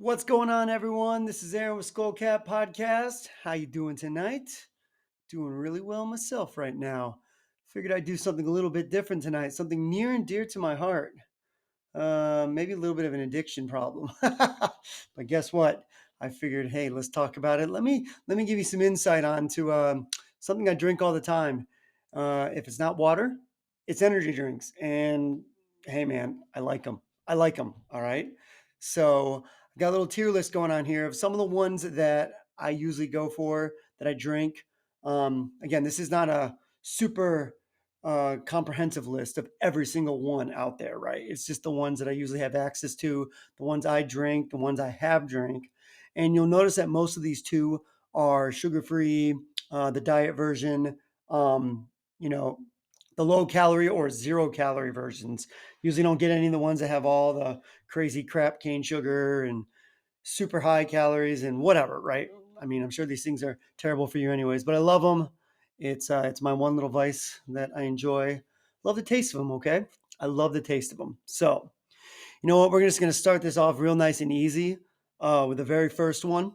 What's going on, everyone? This is Aaron with SkullCatPodcast. How you doing tonight? Doing really well myself right now. Figured I'd do something a little bit different tonight, something near and dear to my heart. Maybe a little bit of an addiction problem. But guess what? I figured, hey, let's talk about it. Let me give you some insight onto something I drink all the time. If it's not water, it's energy drinks. And hey, man, I like them. I like them. All right. So I got a little tier list going on here of some of the ones that I usually go for that I drink. Again, this is not a super comprehensive list of every single one out there, right? It's just the ones that I usually have access to, the ones I drink, the ones I have drank. And you'll notice that most of these two are sugar free, the diet version, um, you know, the low calorie or zero calorie versions. Usually don't get any of the ones that have all the crazy crap cane sugar and super high calories and whatever, right? I mean, I'm sure these things are terrible for you anyways, but I love them. It's my one little vice that I enjoy. Love the taste of them. Okay, I love the taste of them. So you know what? We're just gonna start this off real nice and easy with the very first one.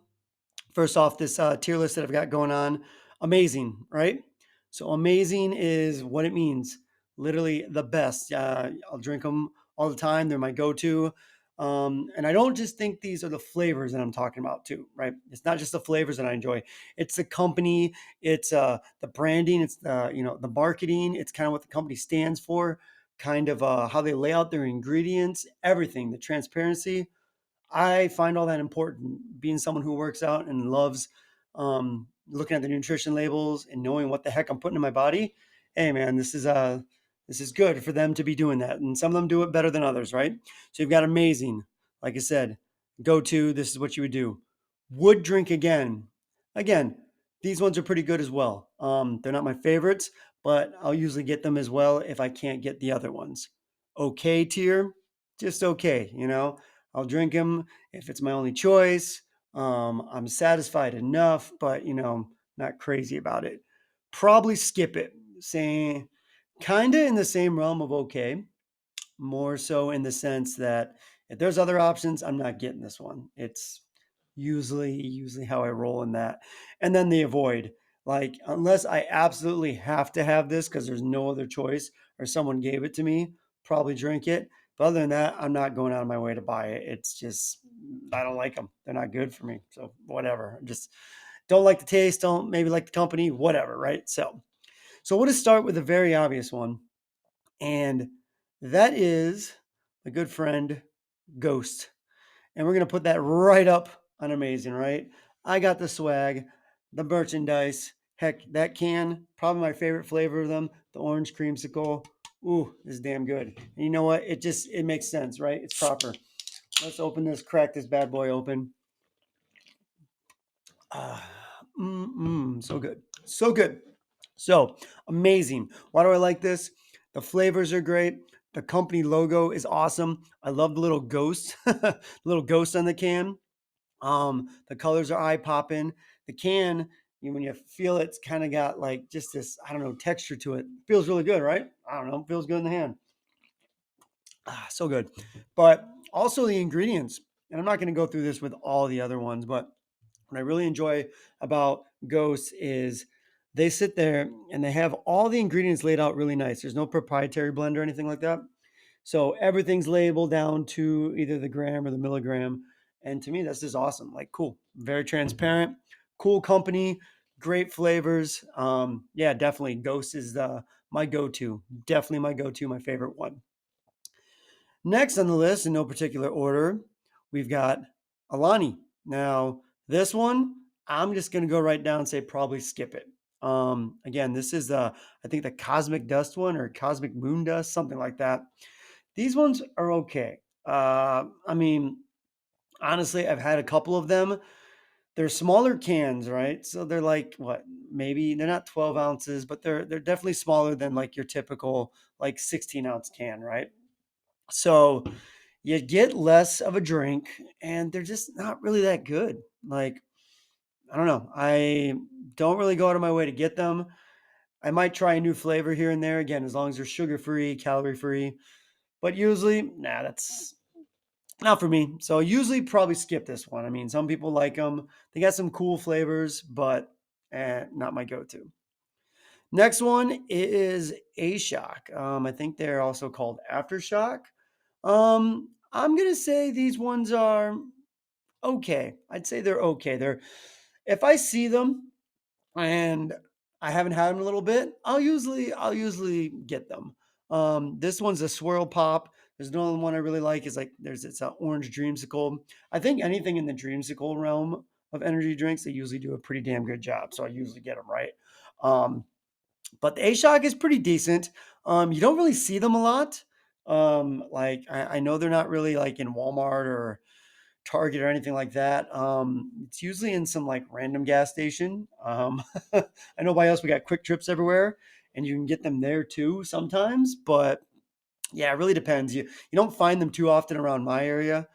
First off, this tier list that I've got going on, amazing, right? So amazing is what it means. Literally the best. I'll drink them all the time. They're my go-to. And I don't just think these are the flavors that I'm talking about too, right? It's not just the flavors that I enjoy. It's the company. It's the branding. It's the marketing. It's kind of what the company stands for. Kind of how they lay out their ingredients. Everything. The transparency. I find all that important. Being someone who works out and loves looking at the nutrition labels and knowing what the heck I'm putting in my body. Hey, man, this is good for them to be doing that, and some of them do it better than others, right? So you've got amazing, like I said, go to. This is what you would do. Would drink again. Again, these ones are pretty good as well. They're not my favorites, but I'll usually get them as well if I can't get the other ones. Okay tier, just okay, I'll drink them if it's my only choice. I'm satisfied enough, but not crazy about it. Probably skip it. Saying kind of in the same realm of okay, more so in the sense that if there's other options, I'm not getting this one. It's usually how I roll in that. And then the avoid. Like unless I absolutely have to have this because there's no other choice or someone gave it to me, probably drink it. But other than that, I'm not going out of my way to buy it. It's just I don't like them. They're not good for me. So whatever. Just don't like the taste, don't maybe like the company, whatever, right? So we'll just start with a very obvious one. And that is my good friend Ghost. And we're going to put that right up on amazing, right? I got the swag, the merchandise. Heck, that can, probably my favorite flavor of them, the orange creamsicle. Ooh, is damn good. And you know what? It makes sense, right? It's proper. Let's open this, crack this bad boy open. Ah, so good. So good. So amazing. Why do I like this? The flavors are great. The company logo is awesome. I love the little ghost, little ghost on the can. The colors are eye popping. The can, when you feel it's kind of got like just this, I don't know, texture to it. Feels really good, right? I don't know. Feels good in the hand. So good. But also the ingredients. And I'm not going to go through this with all the other ones, but what I really enjoy about Ghosts is they sit there and they have all the ingredients laid out really nice. There's no proprietary blend or anything like that. So everything's labeled down to either the gram or the milligram. And to me, that's just awesome. Like, cool, very transparent, cool company, great flavors. Yeah, definitely. Ghost is my go-to. Definitely my go-to, my favorite one. Next on the list, in no particular order, we've got Alani. Now, this one, I'm just going to go right down and say probably skip it. Again, this is I think the Cosmic Dust one or Cosmic Moon Dust, something like that. These ones are okay. I mean, honestly, I've had a couple of them. They're smaller cans, right? So they're like what? Maybe they're not 12 ounces, but they're definitely smaller than like your typical like 16-ounce can, right? So you get less of a drink and they're just not really that good. Like, I don't know. I don't really go out of my way to get them. I might try a new flavor here and there again, as long as they're sugar free, calorie free. But usually, nah, Not for me. So I usually probably skip this one. I mean, some people like them. They got some cool flavors, but not my go-to. Next one is A Shock. I think they're also called Aftershock. I'm gonna say these ones are okay. I'd say they're okay. They're if I see them and I haven't had them in a little bit, I'll usually get them. This one's a swirl pop. There's another one I really like is like there's it's an orange dreamsicle. I think anything in the dreamsicle realm of energy drinks, they usually do a pretty damn good job. So I usually get them right. Um, but the A Shock is pretty decent. You don't really see them a lot. Like I know they're not really like in Walmart or Target or anything like that. It's usually in some like random gas station. I know by us we got Quick Trips everywhere, and you can get them there too sometimes. But yeah, it really depends. You don't find them too often around my area,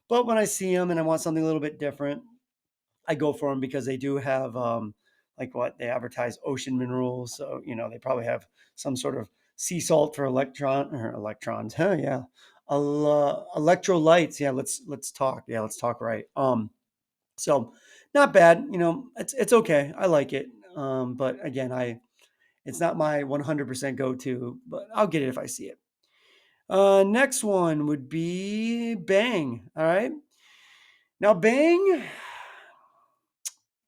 but when I see them and I want something a little bit different, I go for them because they do have like what they advertise ocean minerals. So they probably have some sort of sea salt for electrons. Huh, yeah. Electrolytes. Yeah, let's talk. Yeah, let's talk right. So not bad. It's okay. I like it. But again, I it's not my 100% go-to, but I'll get it if I see it. Next one would be Bang. All right. Now Bang,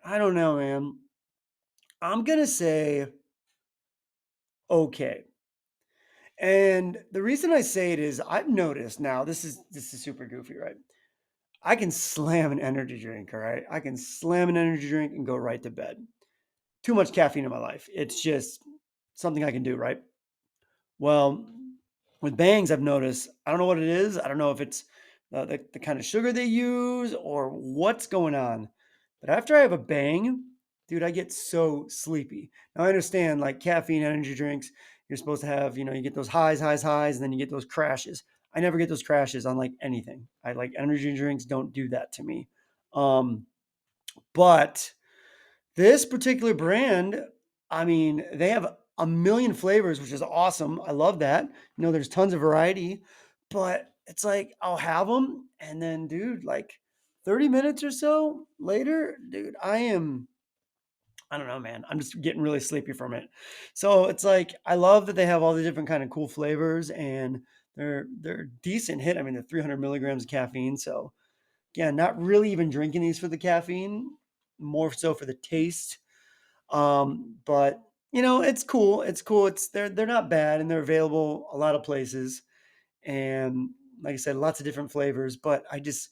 I don't know, man. I'm gonna say okay. And the reason I say it is I've noticed now this is super goofy, right? I can slam an energy drink, all right? I can slam an energy drink and go right to bed. Too much caffeine in my life. It's just something I can do, right? Well, with bangs, I've noticed, I don't know what it is. I don't know if it's the kind of sugar they use or what's going on. But after I have a bang, dude, I get so sleepy. Now, I understand like caffeine energy drinks, you're supposed to have, you get those highs, highs, highs, and then you get those crashes. I never get those crashes on like anything. I like energy drinks don't do that to me. But this particular brand, I mean, they have a million flavors, which is awesome. I love that. There's tons of variety, but it's like I'll have them and then dude, like 30 minutes or so later, dude, I don't know, man. I'm just getting really sleepy from it. So it's like I love that they have all the different kind of cool flavors and they're decent hit. I mean, they're 300 milligrams of caffeine. So yeah, not really even drinking these for the caffeine, more so for the taste. But it's cool. It's cool. They're not bad and they're available a lot of places. And like I said, lots of different flavors. But I just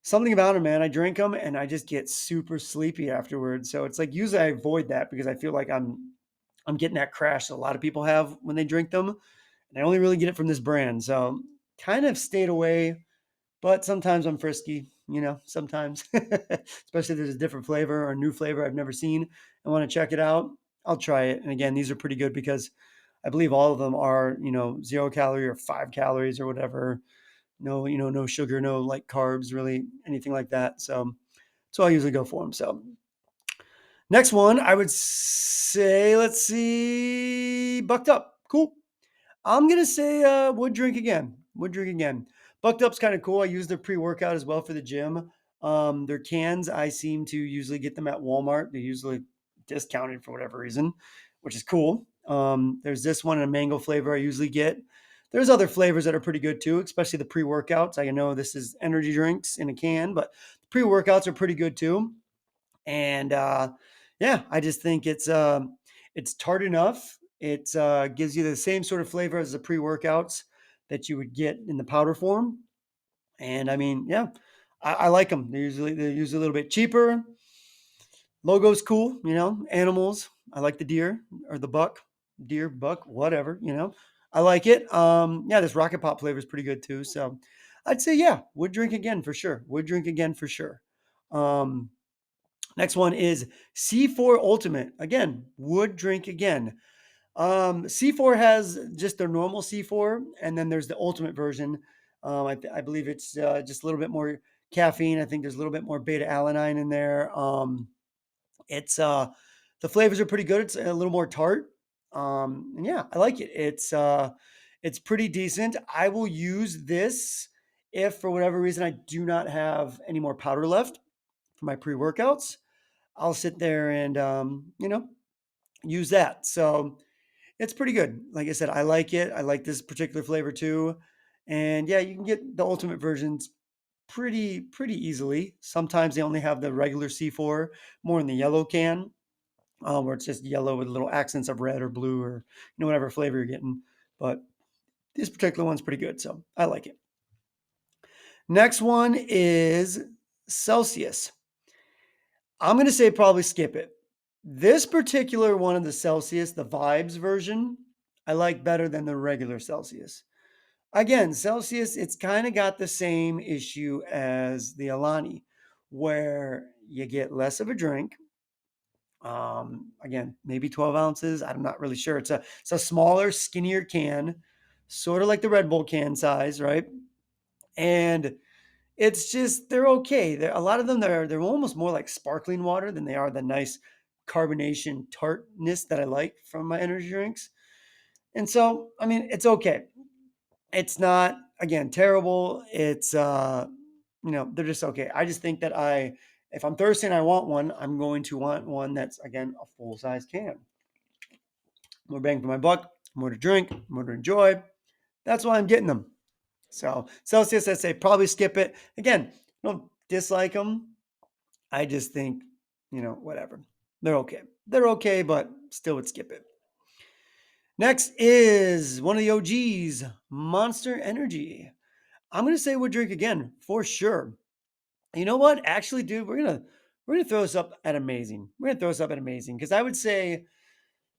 something about them, man. I drink them and I just get super sleepy afterwards. So it's like usually I avoid that because I feel like I'm getting that crash that a lot of people have when they drink them. And I only really get it from this brand. So kind of stayed away, but sometimes I'm frisky, sometimes, especially if there's a different flavor or a new flavor I've never seen and want to check it out. I'll try it. And again, these are pretty good because I believe all of them are, 0 calorie or 5 calories or whatever. No, no sugar, no like carbs, really anything like that. So I usually go for them. So next one, I would say, let's see, Bucked Up. Cool. I'm gonna say would drink again. Would drink again. Bucked Up's kind of cool. I use their pre-workout as well for the gym. Their cans, I seem to usually get them at Walmart. They're usually discounted for whatever reason, which is cool. There's this one in a mango flavor I usually get. There's other flavors that are pretty good too, especially the pre-workouts. I know this is energy drinks in a can, but the pre-workouts are pretty good too. And yeah, I just think it's tart enough. It gives you the same sort of flavor as the pre-workouts that you would get in the powder form. And I mean, yeah, I like them. They're usually a little bit cheaper. Logo's cool, animals. I like the deer or the buck, deer, buck, whatever. I like it. Yeah, this rocket pop flavor is pretty good too. So I'd say, yeah, would drink again for sure. Would drink again for sure. Um, Next one is C4 Ultimate. Again, would drink again. C4 has just their normal C4, and then there's the Ultimate version. I believe it's just a little bit more caffeine. I think there's a little bit more beta alanine in there. It's the flavors are pretty good. It's a little more tart. And yeah, I like it. It's pretty decent. I will use this If for whatever reason I do not have any more powder left for my pre-workouts, I'll sit there and use that. So it's pretty good. Like I said, I like it. I like this particular flavor too. And yeah, you can get the ultimate versions pretty easily. Sometimes they only have the regular C4, more in the yellow can, where it's just yellow with little accents of red or blue or whatever flavor you're getting. But this particular one's pretty good, so I like it. Next one is Celsius. I'm going to say probably skip it. This particular one of the Celsius, the Vibes version, I like better than the regular Celsius. Again, Celsius, it's kind of got the same issue as the Alani, where you get less of a drink. Again, maybe 12 ounces. I'm not really sure. It's a smaller, skinnier can, sort of like the Red Bull can size, right? And it's just they're okay. A lot of them they're almost more like sparkling water than they are the nice carbonation tartness that I like from my energy drinks. And so, I mean, it's okay. It's not again terrible. It's they're just okay. I just think that if I'm thirsty and I want one, I'm going to want one that's again a full size can. More bang for my buck, more to drink, more to enjoy. That's why I'm getting them. So Celsius, I say probably skip it. Again, don't dislike them. I just think, whatever. They're okay. They're okay, but still would skip it. Next is one of the OGs, Monster Energy. I'm gonna say would drink again for sure. You know what? Actually, dude, we're gonna throw this up at amazing. We're gonna throw this up at amazing because I would say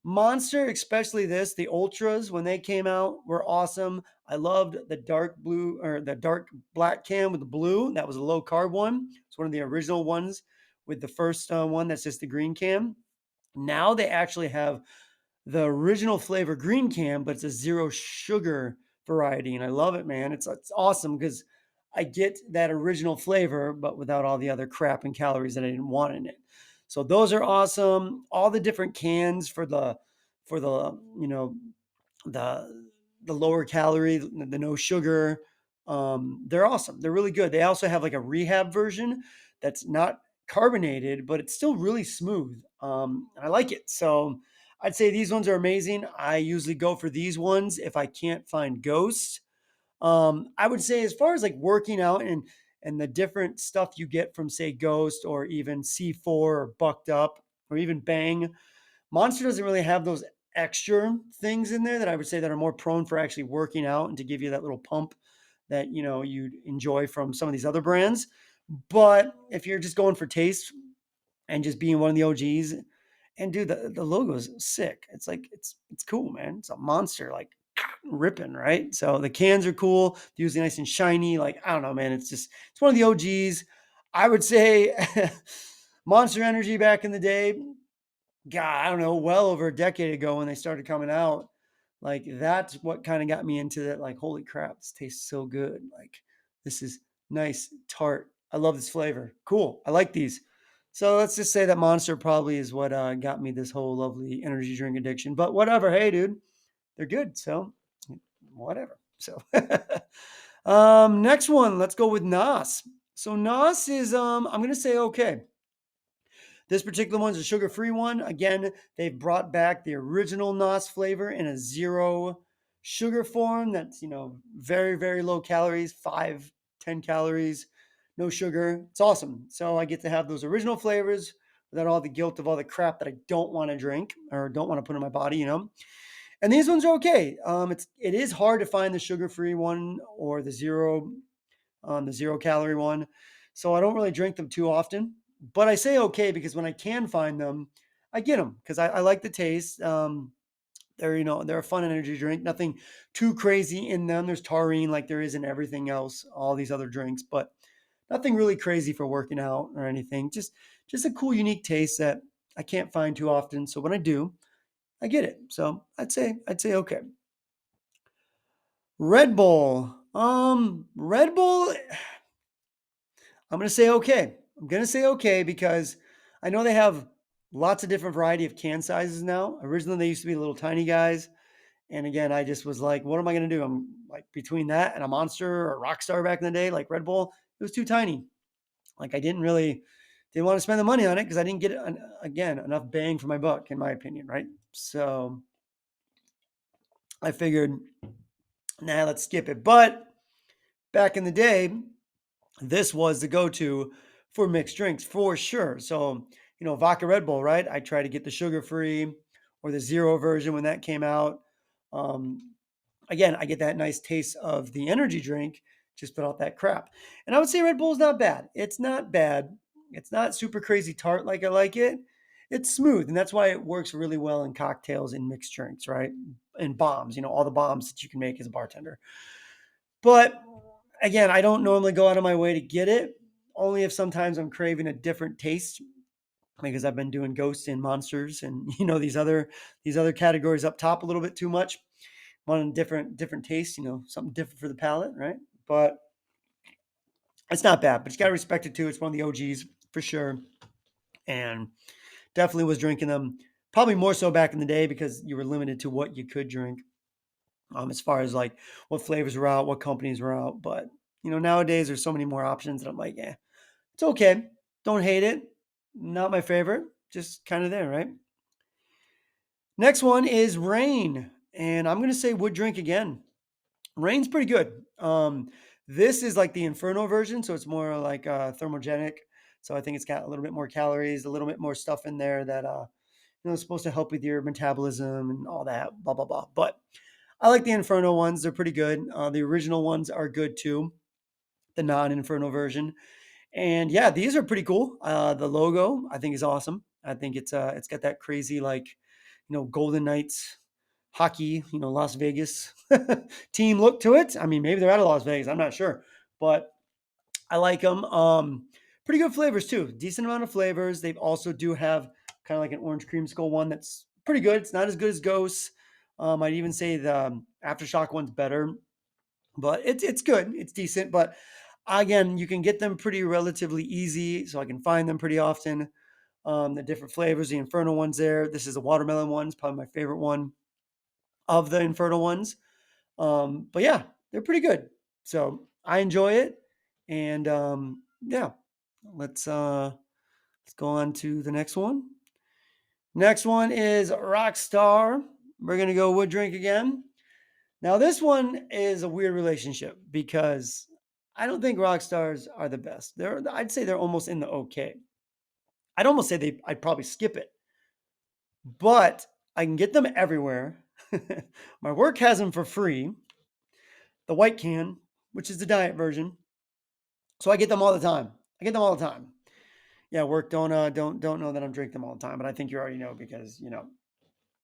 Monster, especially the ultras when they came out were awesome. I loved the dark blue or the dark black can with the blue. That was a low carb one. It's one of the original ones with the first one that's just the green can. Now they actually have the original flavor green can, but it's a zero sugar variety. And I love it, man. It's awesome because I get that original flavor, but without all the other crap and calories that I didn't want in it. So those are awesome. All the different cans for the the the lower calorie, the no sugar. They're awesome. They're really good. They also have like a rehab version that's not carbonated, but it's still really smooth. And I like it. So I'd say these ones are amazing. I usually go for these ones if I can't find Ghost. I would say as far as like working out and the different stuff you get from say Ghost or even C4 or Bucked Up or even Bang, Monster doesn't really have those extra things in there that I would say that are more prone for actually working out and to give you that little pump that you'd enjoy from some of these other brands. But if you're just going for taste and just being one of the OGs, and dude, the logo is sick. It's like it's cool, man. It's a monster, like ripping, right? So the cans are cool. They're usually nice and shiny. Like I don't know, man. It's one of the OGs. I would say Monster Energy back in the day. God, I don't know, well over a decade ago when they started coming out. Like that's what kind of got me into that. Like, holy crap, this tastes so good. Like this is nice, tart. I love this flavor. Cool. I like these. So let's just say that Monster probably is what got me this whole lovely energy drink addiction. But whatever. Hey, dude, they're good. So whatever. So next one, let's go with Nas. So Nas is I'm gonna say okay. This particular one's a sugar-free one. Again, they've brought back the original NOS flavor in a zero sugar form. That's, very, very low calories, 5-10 calories, no sugar. It's awesome. So I get to have those original flavors without all the guilt of all the crap that I don't want to drink or don't want to put in my body. And these ones are okay. It is hard to find the sugar-free one or the 0 calorie one. So I don't really drink them too often. But I say okay because when I can find them, I get them because I like the taste. They're a fun energy drink. Nothing too crazy in them. There's taurine like there is in everything else, all these other drinks, but nothing really crazy for working out or anything. Just a cool, unique taste that I can't find too often. So when I do, I get it. So I'd say okay. Red Bull. Red Bull. I'm going to say okay. I'm going to say okay because I know they have lots of different variety of can sizes now. Originally, they used to be little tiny guys. And again, I just was like, what am I going to do? I'm like between that and a Monster or Rockstar back in the day, like Red Bull, it was too tiny. Like I didn't want to spend the money on it because I didn't get again enough bang for my buck, in my opinion, right? So I figured, nah, let's skip it. But back in the day, this was the go-to for mixed drinks for sure. So, vodka Red Bull, right? I try to get the sugar-free or the zero version when that came out. Um, Again, I get that nice taste of the energy drink just without that crap. And I would say Red Bull is not bad. It's not bad. It's not super crazy tart like I like it. It's smooth, and that's why it works really well in cocktails and mixed drinks, right? And bombs, all the bombs that you can make as a bartender. But again, I don't normally go out of my way to get it, only if sometimes I'm craving a different taste because I've been doing ghosts and monsters and these other categories up top a little bit too much. Wanting different taste, something different for the palate, right? But it's not bad, but you got to respect it too. It's one of the OGs for sure. And definitely was drinking them probably more so back in the day because you were limited to what you could drink as far as like what flavors were out, what companies were out. But, nowadays there's so many more options that I'm like, yeah, it's okay. Don't hate it. Not my favorite. Just kind of there, right? Next one is Rain. And I'm going to say would drink again. Rain's pretty good. This is like the Inferno version, so it's more like thermogenic. So I think it's got a little bit more calories, a little bit more stuff in there that is supposed to help with your metabolism and all that, blah blah blah. But I like the Inferno ones; they're pretty good. The original ones are good too, the non-Inferno version. And yeah, these are pretty cool. The logo I think is awesome. I think it's got that crazy like Golden Knights hockey, Las Vegas team look to it. I mean, maybe they're out of Las Vegas. I'm not sure, but I like them. Pretty good flavors too. Decent amount of flavors. They also do have kind of like an orange creamsicle one that's pretty good. It's not as good as Ghosts. I'd even say the Aftershock one's better, but it's good. It's decent. But again, you can get them pretty relatively easy, so I can find them pretty often. The different flavors, the Inferno ones there. This is a watermelon one. It's probably my favorite one of the Inferno ones. But yeah, they're pretty good. So I enjoy it. And yeah, let's go on to the next one. Next one is Rockstar. We're gonna go wood drink again. Now this one is a weird relationship because I don't think rock stars are the best. I'd say they're almost in the okay. I'd almost say I'd probably skip it, but I can get them everywhere. My work has them for free. The white can, which is the diet version. So I get them all the time. I get them all the time. Yeah, work don't know that I'm drinking them all the time, but I think you already know because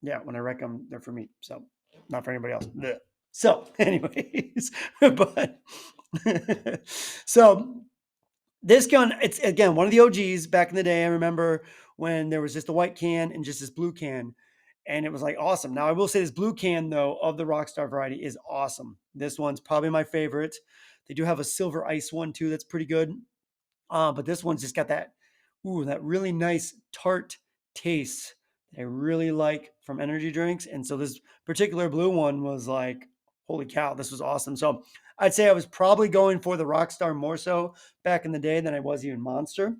yeah, when I wreck them, they're for me. So not for anybody else. Blech. So, anyways, but so this gun, it's again one of the OGs back in the day. I remember when there was just a white can and just this blue can, and it was like awesome. Now I will say this blue can though of the Rockstar variety is awesome. This one's probably my favorite. They do have a silver ice one too that's pretty good. But this one's just got that really nice tart taste that I really like from energy drinks. And so this particular blue one was like, holy cow, this was awesome. So I'd say I was probably going for the Rockstar more so back in the day than I was even Monster.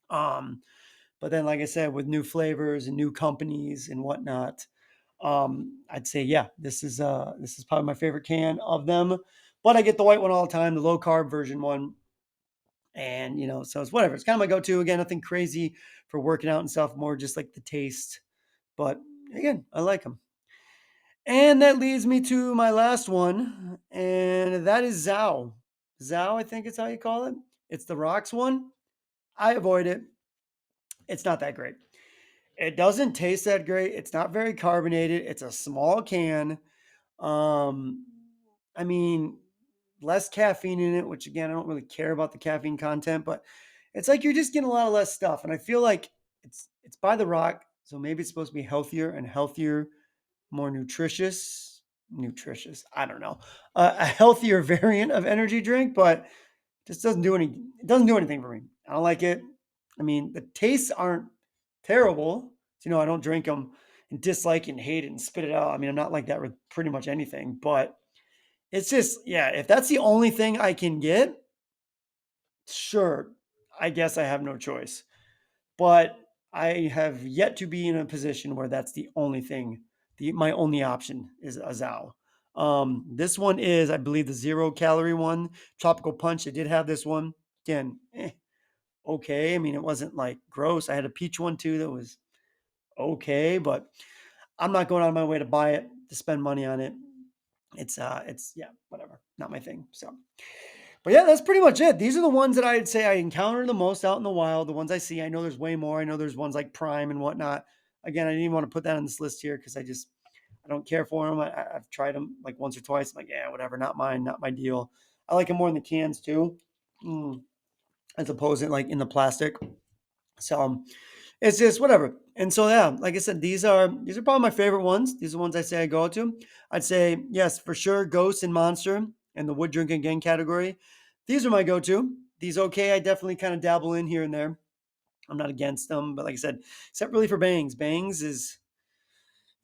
Um, but then, like I said, with new flavors and new companies and whatnot, I'd say yeah, this is probably my favorite can of them. But I get the white one all the time, the low carb version one, and so it's whatever. It's kind of my go-to. Again, nothing crazy for working out and stuff. More just like the taste. But again, I like them. And that leads me to my last one, and that is Zao. Zao, I think is how you call it. It's the rocks one. I avoid it. It's not that great. It doesn't taste that great. It's not very carbonated. It's a small can. Um, I mean, less caffeine in it, which again, I don't really care about the caffeine content, but it's like you're just getting a lot of less stuff. And I feel like it's by the rock, so maybe it's supposed to be healthier and healthier, more nutritious. Nutritious, I don't know, a healthier variant of energy drink, but just it doesn't do anything for me. I don't like it. I mean, the tastes aren't terrible. So, I don't drink them and dislike and hate it and spit it out. I mean, I'm not like that with pretty much anything, but it's just, yeah, if that's the only thing I can get, sure, I guess I have no choice. But I have yet to be in a position where that's the only thing. My only option is a Zao. This one is, I believe, the 0 calorie one, Tropical Punch. I did have this one. Again, okay. I mean, it wasn't like gross. I had a peach one too that was okay, but I'm not going out of my way to buy it, to spend money on it. It's yeah, whatever, not my thing. So, but yeah, that's pretty much it. These are the ones that I'd say I encounter the most out in the wild. The ones I see. I know there's way more. I know there's ones like Prime and whatnot. Again, I didn't even want to put that on this list here because I don't care for them. I've tried them like once or twice. I'm like, yeah, whatever, not mine, not my deal. I like them more in the cans too, as opposed to like in the plastic. So it's just whatever. And so yeah, like I said, these are probably my favorite ones. These are the ones I say I go to. I'd say yes, for sure, Ghost and Monster and the Wood Drink Again category. These are my go-to. These okay, I definitely kind of dabble in here and there. I'm not against them, but like I said, except really for Bangs. Bangs is,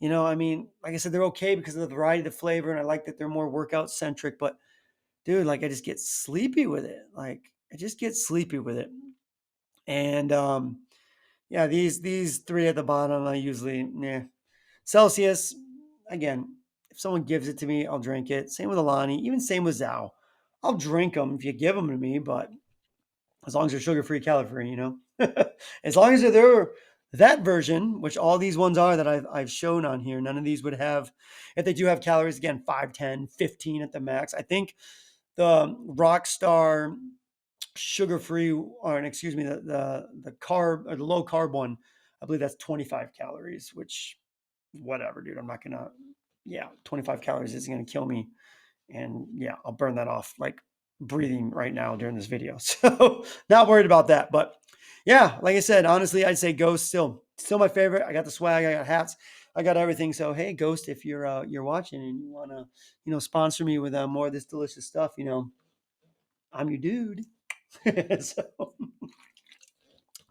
I mean, like I said, they're okay because of the variety of the flavor, and I like that they're more workout centric. But dude, like I just get sleepy with it. Like I just get sleepy with it. And yeah, these three at the bottom, I usually, Celsius, again, if someone gives it to me, I'll drink it. Same with Alani, even same with Zao. I'll drink them if you give them to me, but as long as they're sugar-free, calorie-free, as long as they're that version, which all these ones are that I've shown on here, none of these would have, if they do have calories, again, 5, 10, 15 at the max. I think the Rockstar sugar-free, or excuse me, the carb or the low carb one, I believe that's 25 calories, which whatever, dude. I'm not gonna, yeah, 25 calories isn't gonna kill me. And yeah, I'll burn that off like breathing right now during this video. So not worried about that. But yeah, like I said, honestly, I'd say Ghost still my favorite. I got the swag, I got hats, I got everything. So hey, Ghost, if you're watching and you wanna, sponsor me with more of this delicious stuff, I'm your dude. So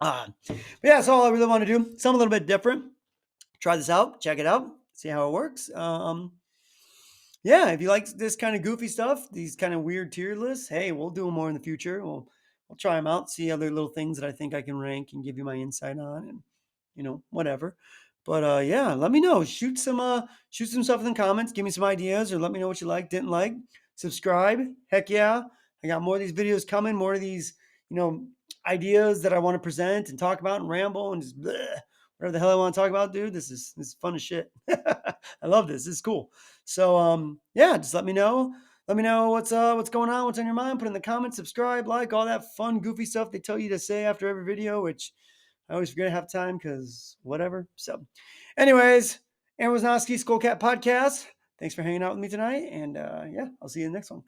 but yeah, that's all I really want to do. Something a little bit different. Try this out, check it out, see how it works. Yeah, if you like this kind of goofy stuff, these kind of weird tier lists, hey, we'll do them more in the future. We'll try them out, see other little things that I think I can rank and give you my insight on, and whatever. But yeah, let me know. Shoot some stuff in the comments. Give me some ideas, or let me know what you like, didn't like. Subscribe. Heck yeah, I got more of these videos coming. More of these, ideas that I want to present and talk about and ramble and just bleh, whatever the hell I want to talk about, dude. This is fun as shit. I love this. This is cool. So yeah, just let me know. Let me know what's going on, what's on your mind. Put in the comments, subscribe, like, all that fun, goofy stuff they tell you to say after every video, which I always forget to have time because whatever. So, anyways, Aaron Wisnoski, SkullCatPodcast. Thanks for hanging out with me tonight. And yeah, I'll see you in the next one.